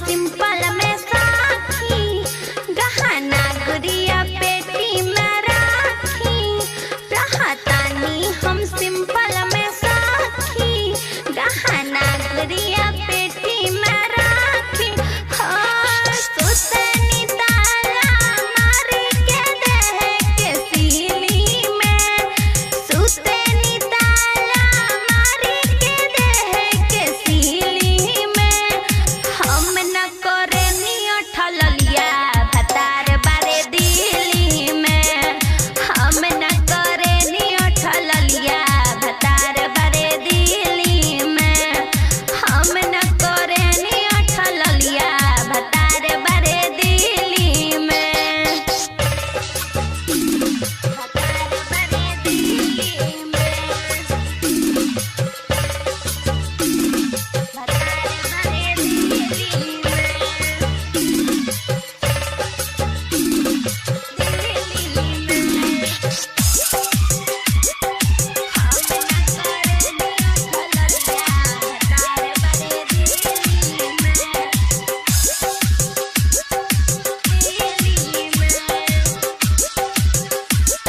Simple में साखी, गहना गुड़िया पेटी में राखी। रहतानी हम सिंपल में साखी, गहना गुड़िया पेटी में राखी। हाँ सुतनी ताला मारी के देह के सीली में, सुतनी ताला मारी के देह के सीली में। हम न करे नियो ठललिया भतार बारे दिली में, हम न करे नियो ठललिया भतार बारे दिली में, हम न करे नियो ठललिया भतार बारे दिली में, भतार बारे दिली में, भतार बारे दिली में।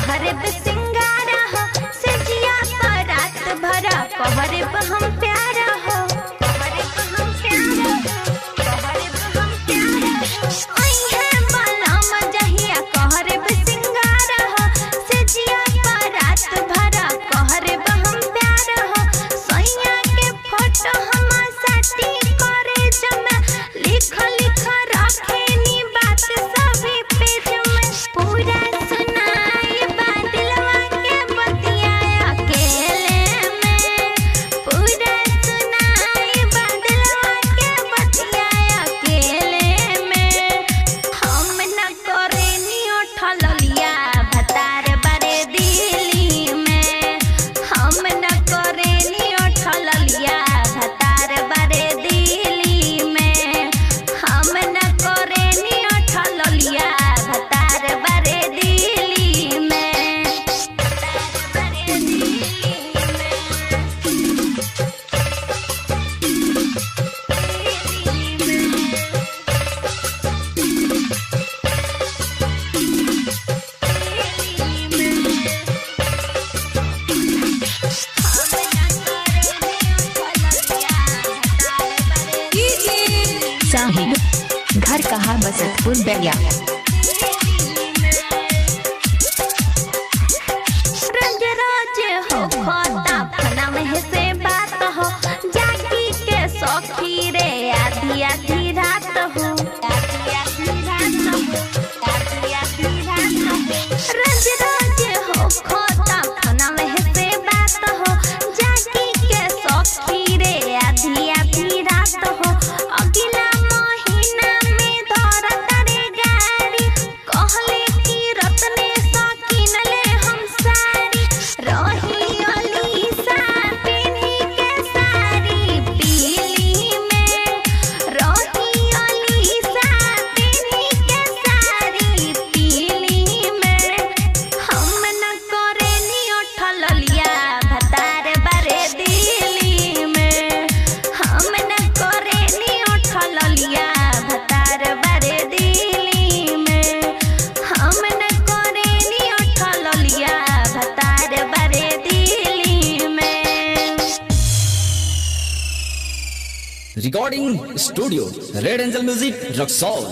कहरे पे हम प्यारा हो, कहरे पे हम प्यारा हो, कहरे पे हम प्यारा हो। ओहे बालम जहिया कहरे पे सिंगारा हो, सजिया पर रात भरा कहरे पे हम प्यारा हो। सैया के फोटो हम साटी करे जमे, लिख लिख रखे नी बात सभी पेज में। पूरा सुनाई बादलवा के बतिया अकेले में, पूरा सुनाई बादलवा के बतिया अकेले में। हम न करे नियो ठललिया भतार बारे दिली में, हम न करे नियो ठललिया भतार बारे दिली में, हम न करे नियो ठललिया भतार बारे दिली में, भतार बारे दिली साहिब घर कहाँ बसतपुर बैया। रंग राज हो खोता फना में से बात हो, जागी के सौखी रे आधी आधी रात हो, आधी आधी रात हो, आधी आधी रात हो। रंग राज हो खोता फना में से बात हो, जागी के सौखी रे आधी आधी रात हो। अगला महीना में धरत रे गाड़ी, कहले कि रत्ने सकीन ले हम सारी। रही अलीसा पिन्ही के सारी पीली में, रही अलीसा पिन्ही के सारी पीली में। हम न करे नियो ठललिया भतार बारे दिली में, हम न करे नियो ठललिया भतार बारे दिली में, हम न करे नियो ठललिया भतार बारे दिली में। Recording studio red angel music Raxaul.